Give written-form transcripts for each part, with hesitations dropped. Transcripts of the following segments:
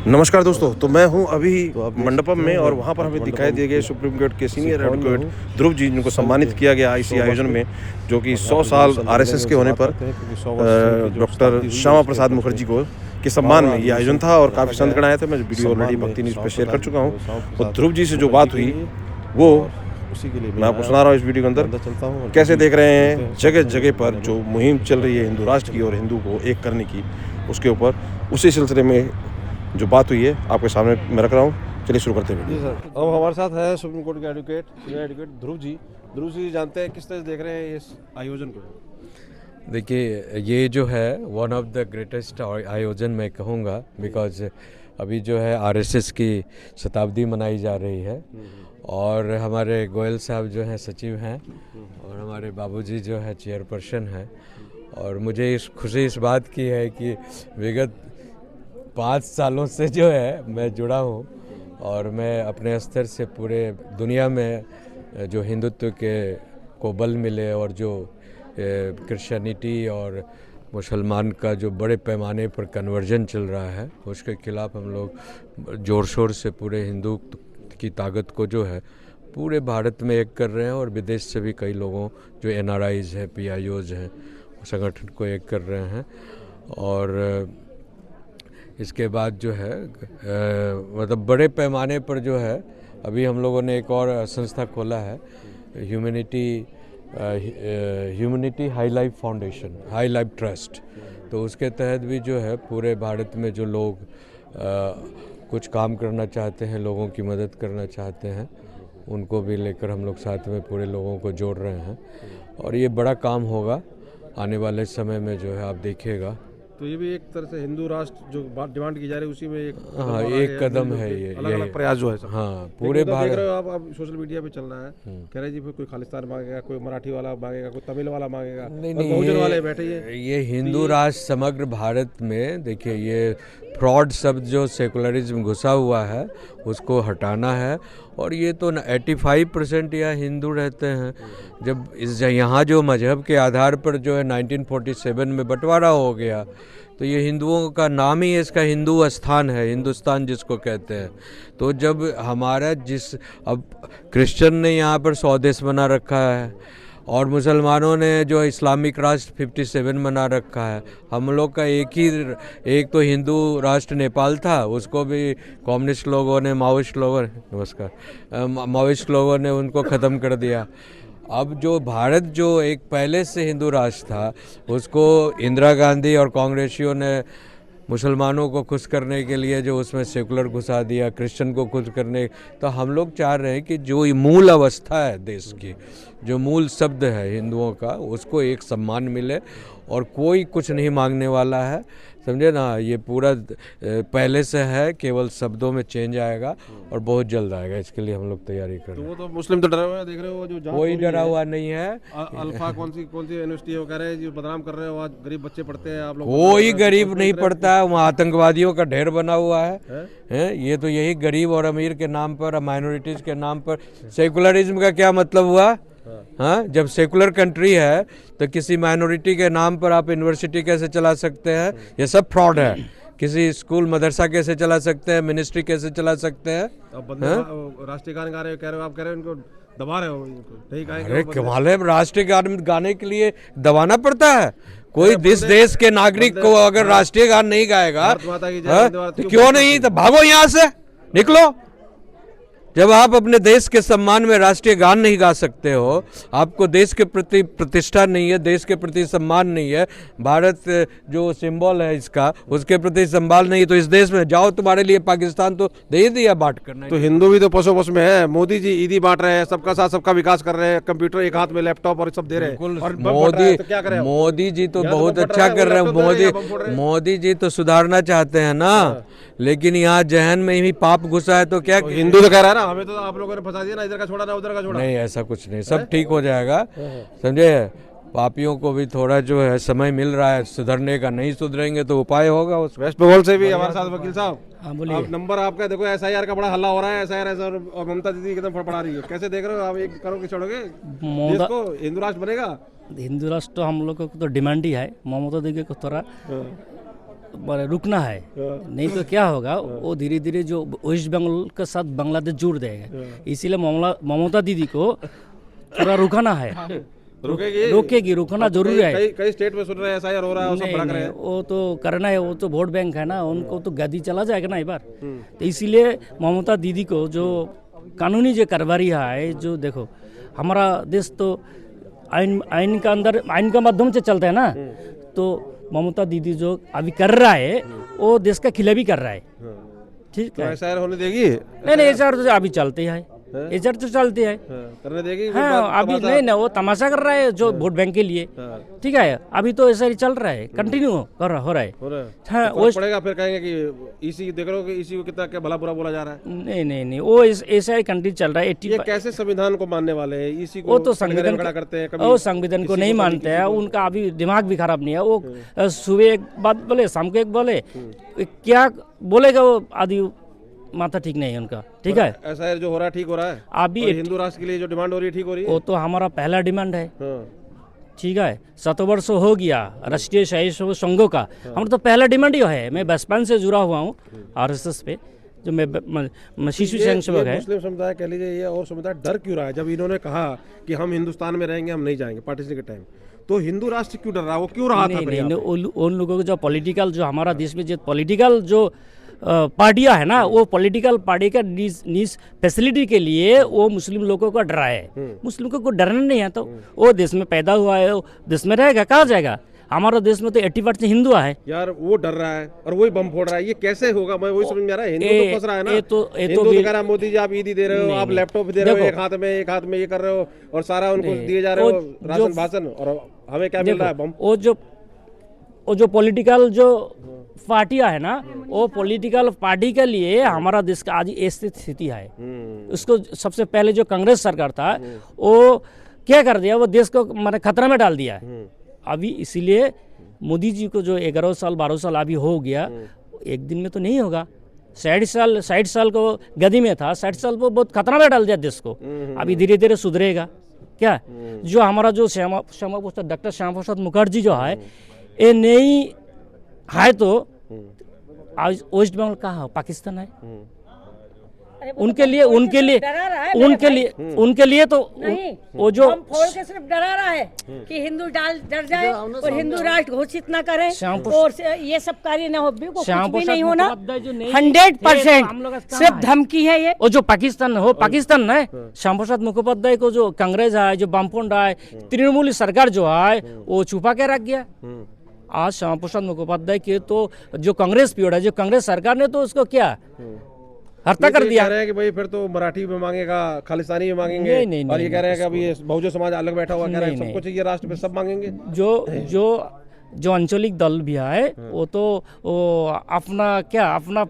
नमस्कार दोस्तों, तो मैं हूं अभी मंडपम में और वहां पर हमें दिखाई दिए गए सुप्रीम कोर्ट के सीनियर एडवोकेट ध्रुव जी, जिनको सम्मानित किया गया इसी आयोजन में, जो कि 100 साल आरएसएस के होने पर डॉक्टर श्यामा प्रसाद मुखर्जी को के सम्मान में ये आयोजन था और काफ़ी संतगण आए थे। मैं वीडियो ऑलरेडी भक्ति न्यूज़ पे शेयर कर चुका हूँ। और ध्रुव जी से जो बात हुई वो मैं आपको सुना रहा हूँ इस वीडियो के अंदर। कैसे देख रहे हैं जगह जगह पर जो मुहिम चल रही है हिंदू राष्ट्र की और हिंदू को एक करने की, उसके ऊपर उसी सिलसिले में जो बात हुई है आपके सामने मैं रख रहा हूँ। चलिए शुरू करते हैं वीडियो। सर, अब हमारे साथ है सुप्रीम कोर्ट के advocate senior advocate Dhruv ji. Dhruv ji जानते हैं किस तरह से देख रहे हैं इस आयोजन को? देखिए, ये जो है वन ऑफ द ग्रेटेस्ट आयोजन मैं कहूँगा, बिकॉज अभी जो है आरएसएस की शताब्दी मनाई जा रही है और हमारे गोयल साहब जो हैं सचिव हैं और हमारे बाबूजी जो है चेयरपर्सन हैं। और मुझे खुशी इस बात की है कि विगत 5 सालों से जो है मैं जुड़ा हूँ और मैं अपने स्तर से पूरे दुनिया में जो हिंदुत्व के को बल मिले और जो क्रिश्चियनिटी और मुसलमान का जो बड़े पैमाने पर कन्वर्जन चल रहा है उसके खिलाफ हम लोग ज़ोर शोर से पूरे हिंदू की ताकत को जो है पूरे भारत में एक कर रहे हैं और विदेश से भी कई लोगों जो एनआरआईज़ हैं, पीआईओज़ हैं, संगठन को एक कर रहे हैं। और इसके बाद जो है मतलब बड़े पैमाने पर जो है अभी हम लोगों ने एक और संस्था खोला है, humanity high life foundation, high life trust. तो उसके तहत भी जो है पूरे भारत में जो लोग कुछ काम करना चाहते हैं, लोगों की मदद करना चाहते हैं, उनको भी लेकर हम लोग साथ में पूरे लोगों को जोड़ रहे हैं और ये बड़ा काम होगा आने वाले समय में जो है, आप देखिएगा। तो ये भी एक तरह से हिंदू राष्ट्र जो डिमांड की जा रही है उसी में एक एक कदम है ये अलग प्रयास जो है सब। हाँ, पूरे भारत देख रहे हो आप, अब सोशल मीडिया पे चल रहा है, कह रहे जी फिर कोई खालिस्तान मांगेगा, कोई मराठी वाला मांगेगा, कोई तमिल वाला मांगेगा, नहीं, बहुजन वाले बैठे ये हिंदू राष्ट्र समग्र भारत में देखिए, ये फ्रॉड शब्द जो सेकुलरिज्म घुसा हुआ है उसको हटाना है। और ये तो 85% यहाँ हिंदू रहते हैं। जब यहाँ जो मजहब के आधार पर जो है 1947 में बंटवारा हो गया, तो ये हिंदुओं का नाम ही इसका हिंदू स्थान है, हिंदुस्तान जिसको कहते हैं। तो जब हमारा अब क्रिश्चियन ने यहाँ पर स्वदेश बना रखा है और मुसलमानों ने जो इस्लामिक राष्ट्र 57 बना रखा है, हम लोग का एक तो हिंदू राष्ट्र नेपाल था, उसको भी कम्युनिस्ट लोगों ने, माओइस्ट लोगों ने उनको ख़त्म कर दिया। अब जो भारत जो एक पहले से हिंदू राष्ट्र था, उसको इंदिरा गांधी और कांग्रेसियों ने मुसलमानों को खुश करने के लिए जो उसमें सेकुलर घुसा दिया, क्रिश्चियन को खुश करने। तो हम लोग चाह रहे हैं कि जो मूल अवस्था है देश की, जो मूल शब्द है हिंदुओं का, उसको एक सम्मान मिले और कोई कुछ नहीं मांगने वाला है, समझे ना। ये पूरा पहले से है, केवल शब्दों में चेंज आएगा और बहुत जल्द आएगा। इसके लिए हम लोग तैयारी कर रहे हैं। तो वो तो मुस्लिम तो डरे हुए हैं, देख रहे हो, जो कोई डरा हुआ नहीं है। अल्फा कौन सी यूनिवर्सिटी है वो कह रहे हैं जो बदनाम कर रहे हो, आज गरीब बच्चे पढ़ते हैं, आप लोग कोई गरीब नहीं पढ़ता है, वहाँ आतंकवादियों का ढेर बना हुआ है। ये तो यही गरीब और अमीर के नाम पर, माइनॉरिटीज के नाम पर, सेकुलरिज्म का क्या मतलब हुआ? हाँ, जब सेकुलर कंट्री है तो किसी माइनॉरिटी के नाम पर आप यूनिवर्सिटी कैसे चला सकते हैं? ये सब फ्रॉड है। किसी स्कूल मदरसा कैसे चला सकते हैं, मिनिस्ट्री कैसे चला सकते हैं? राष्ट्रीय गान गा रहे हो, कह रहे हो, आप कह रहे हो इनको दबा रहे हो, नहीं गाएंगे। अरे कमाल है, राष्ट्रीय गान गाने के लिए दबाना पड़ता है? कोई देश के नागरिक को अगर राष्ट्रीय गान नहीं गाएगा तो क्यों नहीं, तो भागो यहाँ से, निकलो। जब आप अपने देश के सम्मान में राष्ट्रीय गान नहीं गा सकते हो, आपको देश के प्रति प्रतिष्ठा नहीं है, देश के प्रति सम्मान नहीं है, भारत जो सिंबल है इसका, उसके प्रति सम्मान नहीं, तो इस देश में जाओ, तुम्हारे लिए पाकिस्तान तो दे ही दिया बांट करना। तो हिंदू भी तो पशु पशु में है। मोदी जी ईदी बांट रहे हैं, सबका साथ सबका विकास कर रहे हैं, कंप्यूटर एक हाथ में, लैपटॉप और सब दे रहे हैं। और मोदी जी तो बहुत अच्छा कर रहे हैं। मोदी जी तो सुधारना चाहते हैं ना, लेकिन यहाँ जहन में ही पाप घुसा है। तो क्या हिंदू तो कह रहा है ना, हमें तो आप लोगों ने फंसा दिया ना, इधर का छोड़ा ना उधर का छोड़ा। नहीं, ऐसा कुछ नहीं, सब ठीक हो जाएगा, समझे। पापियों को भी थोड़ा जो है समय मिल रहा है सुधरने का, नहीं सुधरेंगे तो उपाय होगा। उस वेस्ट बंगाल से भी हमारे साथ वकील साहब, बोलिए। नंबर आपका देखो, एसआईआर का बड़ा हल्ला हो रहा है, एसआईआर और ममता दीदी एकदम फड़फड़ा रही है, कैसे देख रहे हो आप? एक करोगे छोड़ोगे देश को, हिंदू राष्ट्र बनेगा? हिंदू राष्ट्र हम लोग को तो डिमांड ही है, ममता दीदी को थोड़ा रुकना है, नहीं तो क्या होगा, वो धीरे धीरे जो वेस्ट बंगाल के साथ बांग्लादेश जुड़ देगा। इसीलिए ममता दीदी को पूरा रुकाना है, रोकेगी, रुकना जरूरी है। कई स्टेट में सुन रहे हैं एसआईआर हो रहा है और सब भड़क रहे हैं। वो तो करना है, वो तो वोट बैंक है ना, उनको तो गद्दी चला जाएगा ना एक बार। तो इसीलिए ममता दीदी को जो कानूनी जो कार्रवाई है, जो देखो हमारा देश तो आइन का अंदर आइन का माध्यम से चलता है ना, तो ममता दीदी जो अभी कर रहा है वो देश का खिलाफी कर रहा है। ठीक है, एसआईआर होने देगी? नहीं एसआईआर तो अभी चलते है, एसआईआर तो चलते है, करने देगी? हाँ अभी नहीं ना, वो तमाशा कर रहा है जो वोट बैंक के लिए। ठीक है, अभी तो ऐसा ही चल रहा है, कंटिन्यू हो रहा है। हाँ वो पड़ेगा, फिर कहेंगे कि ईसी देख रहे हो कि ईसी को कितना क्या भला बुरा बोला जा रहा है। नहीं वो ऐसा ही कंटिन्यू चल रहा है। ये कैसे संविधान को मानने वाले हैं? ईसी को वो तो संविधान करते हैं, वो संविधान को नहीं मानते हैं, उनका अभी दिमाग भी खराब नहीं है। वो सुबह एक बात बोले, शाम को एक बोले, क्या बोलेगा वो, आदि माथा ठीक नहीं है उनका। ठीक है, ऐसा जो हो रहा है ठीक हो रहा है अभी हिंदू राष्ट्र के लिए जो डिमांड हो रही है ठीक हो रही है? वो तो हमारा पहला डिमांड है। ठीक है, 7 वर्ष हो गया राष्ट्रीय स्वयं संघों का, हमारा तो पहला डिमांड ही है। मैं बचपन से जुड़ा हुआ हूँ आरएसएस पे, जो मैं शिशु स्वयं सेवक है। मुस्लिम समुदाय कह लीजिए ये और समुदाय डर क्यों रहा है? जब इन्होंने कहा कि हम हिंदुस्तान में रहेंगे, हम नहीं जाएंगे पार्टीशन के टाइम, तो हिंदू राष्ट्र क्यों डर रहा है? वो क्यों रहा था? उन लोगों को जो पॉलिटिकल, जो हमारा देश में जो पॉलिटिकल जो पार्टियां है ना, वो पॉलिटिकल पार्टी का नीज फैसिलिटी के लिए वो मुस्लिम लोगों को डरा है। मुस्लिम को डरना नहीं है, तो वो देश में पैदा हुआ है, वो देश में रहेगा, कहाँ जाएगा? हमारा देश में तो 80% हिंदू है यार। वो डर रहा है और वही बम फोड़ रहा है, ये कैसे होगा? मैं वही समझ में आ रहा है। हिंदू तो फंस रहा है ना। हिंदू तो कह रहा है मोदी जी आप ईदी दे रहे हो, आप लैपटॉप दे रहे हो, एक हाथ में ये कर रहे हो और सारा उनको दिए जा रहे हो राशन भाषण, और हमें क्या मिल रहा है? बम। वो जो पॉलिटिकल जो पार्टियां है ना, वो पॉलिटिकल पार्टी के लिए हमारा देश का आज ऐसी स्थिति है। उसको सबसे पहले जो कांग्रेस सरकार था, वो क्या कर दिया, वो देश को मैंने खतरा में डाल दिया है। अभी इसीलिए मोदी जी को जो 11 साल 12 साल अभी हो गया, एक दिन में तो नहीं होगा। 60 साल को गद्दी में था, 60 साल को बहुत खतरा में डाल दिया देश को। अभी धीरे धीरे सुधरेगा क्या? जो हमारा जो डॉक्टर श्यामा प्रसाद मुखर्जी जो है, ये नहीं है तो आज वेस्ट बंगाल कहाँ है? पाकिस्तान है। उनके लिए तो वो जो फोड़ के सिर्फ डरा रहा है कि हिंदू डर जाए और हिंदू राष्ट्र घोषित न करे और ये सब कार्य न हो। कुछ भी नहीं होना, 100% सिर्फ धमकी है ये। वो जो पाकिस्तान है, श्यामा प्रसाद मुखोपाध्याय को जो कांग्रेस है, जो वामफ्रंट है, तृणमूल सरकार जो है, वो छुपा के रख गया। आज श्यामा प्रसाद मुखोपाध्याय के तो जो कांग्रेस पीरियड है, जो कांग्रेस सरकार ने तो उसको क्या हत्या कर दिया। कह रहे हैं कि भाई फिर तो मराठी में मांगेगा, खालिस्तानी में मांगेंगे, और ये कह रहे हैं कि अभी बहुजन समाज अलग बैठा हुआ, कह रहे हैं सब कुछ ये राष्ट्र में सब मांगेंगे। जो आंचलिक दल भी है, वो तो अपना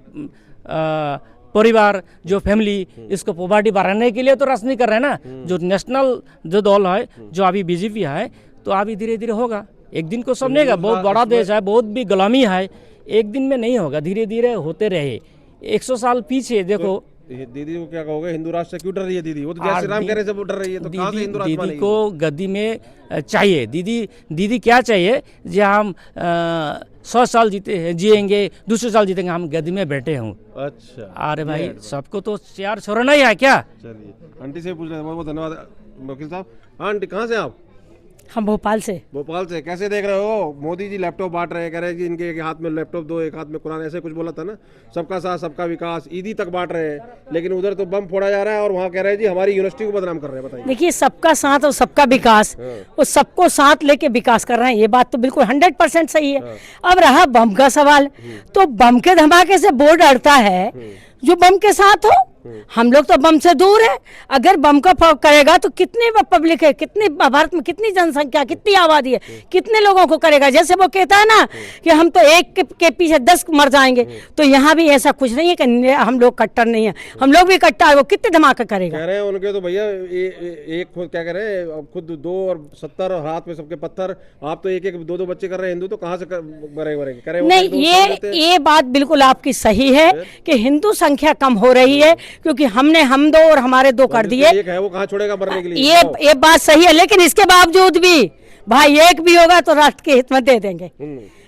परिवार, जो फैमिली, इसको पॉवर्टी बढ़ाने के लिए तो राजनीति कर रहे हैं ना। जो नेशनल जो दल है, जो अभी बीजेपी है, तो अभी धीरे धीरे होगा, एक दिन को समझेगा। बहुत बड़ा देश है, बहुत भी गुलामी है, एक दिन में नहीं होगा, धीरे धीरे होते रहे। 100 साल पीछे देखो। दीदी को क्या कहोगे? हिंदू राष्ट्र से क्यों डर रही है दीदी? वो तो जय श्री राम कह रहे जब डर रही है, तो कहां से हिंदू राष्ट्र बनेगी? दीदी को गद्दी में चाहिए। दीदी क्या चाहिए? जो हम 100 साल जिएंगे, 200 साल जीतेंगे, हम गद्दी में बैठे हूँ। अच्छा, अरे भाई सबको तो यार छोड़ना ही है क्या? चलिए आंटी से पूछ रहे हैं। बहुत बहुत धन्यवाद वकील साहब। आंटी कहाँ से आप? हम भोपाल से। कैसे देख रहे हो? मोदी जी लैपटॉप बांट रहे हैं, कह रहे हैं कि इनके एक हाथ में लैपटॉप दो, एक हाथ में कुरान, ऐसे कुछ बोला था ना। सबका साथ सबका विकास, ईदी तक बांट रहे हैं, लेकिन उधर तो बम फोड़ा जा रहा है और वहाँ कह रहे हैं जी हमारी यूनिवर्सिटी को बदनाम कर रहे हैं। बताइए। देखिए, सबका साथ और सबका विकास, वो सबको साथ लेके विकास कर रहे हैं, ये बात तो बिल्कुल 100% सही है। अब रहा बम का सवाल, तो बम के धमाके से बोर्ड अड़ता है जो बम के साथ हो। हम लोग तो बम से दूर है। अगर बम का करेगा तो कितनी पब्लिक है, कितनी भारत में कितनी जनसंख्या, कितनी आबादी है, कितने लोगों को करेगा? जैसे वो कहता है ना कि हम तो एक के पीछे 10 मर जाएंगे, तो यहाँ भी ऐसा कुछ नहीं है कि हम लोग कट्टर नहीं है, हम लोग भी कट्टर है। वो कितने धमाका करेगा? कह रहे हैं उनके तो भैया एक क्या कह रहे हैं, खुद 2 और 70 हाथ में सबके पत्थर, आप तो एक 2 बच्चे कर रहे हैं हिंदू, तो कहाँ से करेंगे? नहीं, ये बात बिल्कुल आपकी सही है कि हिंदू संख्या कम हो रही है, क्योंकि हमने हम 2 और हमारे 2 कर दिए। एक है वो कहाँ छोड़ेगा मरने के लिए? ये बात सही है, लेकिन इसके बावजूद भी भाई एक भी होगा तो राष्ट्र के हित में दे देंगे।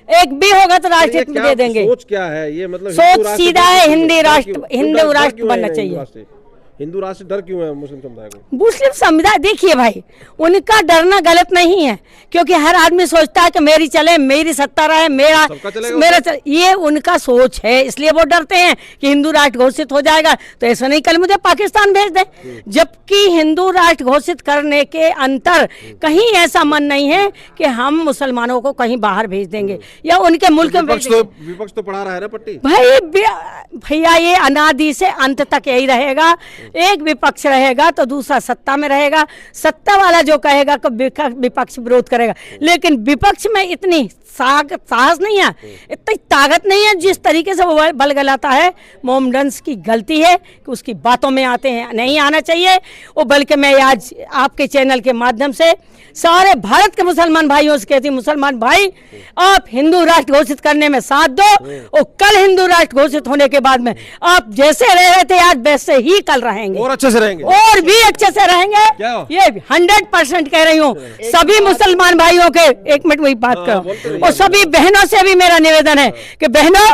एक भी होगा तो राष्ट्र हित में क्या दे देंगे। सोच क्या है ये, मतलब सोच हिंदू सीधा है, हिंदू डर राष्ट्र, क्यों- हिंदू डर राष्ट्र क्यों है बनना हिंदू चाहिए। राष्ट्र से? हिंदू राष्ट्र डर क्यों है मुस्लिम समुदाय को? मुस्लिम समुदाय देखिए भाई, उनका डरना गलत नहीं है, क्योंकि हर आदमी सोचता है कि मेरी चले, मेरी सत्ता रहे, मेरा सबका चलेगा मेरा चले, ये उनका सोच है, इसलिए वो डरते हैं कि हिंदू राष्ट्र घोषित हो जाएगा तो ऐसा नहीं, कल मुझे पाकिस्तान भेज दे। जबकि हिंदू राष्ट्र घोषित करने के अंतर कहीं ऐसा मन नहीं है कि हम मुसलमानों को कहीं बाहर भेज देंगे या उनके मुल्क में भेज देंगे। विपक्ष तो पढ़ा रहा है ना पट्टी। भाई भैया ये अनादि से अंत तक यही रहेगा, एक विपक्ष रहेगा तो दूसरा सत्ता में रहेगा, सत्ता वाला जो कहेगा कि विपक्ष विरोध करेगा, लेकिन विपक्ष में इतनी साहस नहीं है, इतनी ताकत नहीं है जिस तरीके से वो बल गलाता है। मोहम्मडन्स की गलती है कि उसकी बातों में आते हैं, नहीं आना चाहिए वो। बल्कि मैं आज आपके चैनल के माध्यम से सारे भारत के मुसलमान भाइयों से कहती हूँ, मुसलमान भाई आप हिंदू राष्ट्र घोषित करने में साथ दो, और कल हिंदू राष्ट्र घोषित होने के बाद में आप जैसे रह रहे थे आज वैसे ही कल रहेंगे, और अच्छे से रहेंगे, और भी अच्छे से रहेंगे। क्या? ये 100% कह रही हूँ सभी मुसलमान भाइयों के, एक मिनट वही बात करो, और सभी बहनों से भी मेरा निवेदन है कि बहनों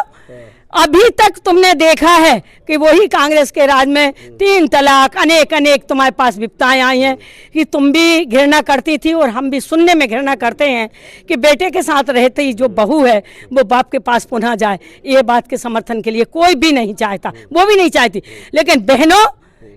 अभी तक तुमने देखा है कि वही कांग्रेस के राज में 3 तलाक, अनेक अनेक तुम्हारे पास विपताएं आई हैं कि तुम भी घृणा करती थी और हम भी सुनने में घृणा करते हैं कि बेटे के साथ रहते ही जो बहू है वो बाप के पास पुनः जाए। ये बात के समर्थन के लिए कोई भी नहीं चाहता, वो भी नहीं चाहती। लेकिन बहनों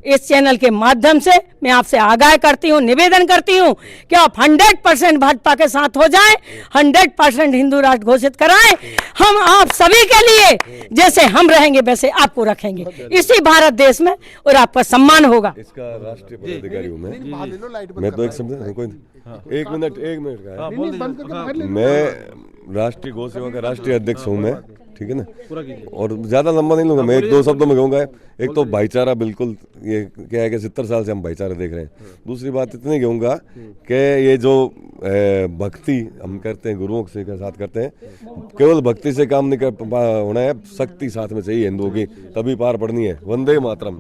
इस चैनल के माध्यम से मैं आपसे आगाह करती हूँ, निवेदन करती हूँ कि आप 100% भाजपा के साथ हो जाएं, 100% हिंदू राष्ट्र घोषित कराएं। हम आप सभी के लिए जैसे हम रहेंगे वैसे आपको रखेंगे इसी भारत देश में, और आपका सम्मान होगा। इसका राष्ट्रीय पदाधिकारी हूँ मैं तो एक समझा कोई एक मिनट का है। मैं राष्ट्रीय गौ सेवा का राष्ट्रीय अध्यक्ष हूँ मैं, ठीक है ना, और ज्यादा लंबा नहीं लूंगा मैं, 1-2 शब्दों में कहूंगा। एक तो भाईचारा, बिल्कुल ये क्या है कि 70 साल से हम भाईचारा देख रहे हैं। दूसरी बात इतनी कहूंगा कि ये जो भक्ति हम करते हैं, गुरुओं के साथ करते हैं, केवल भक्ति से काम नहीं कर होना है, शक्ति साथ में चाहिए हिंदुओं की, तभी पार पड़नी है। वंदे मातरम।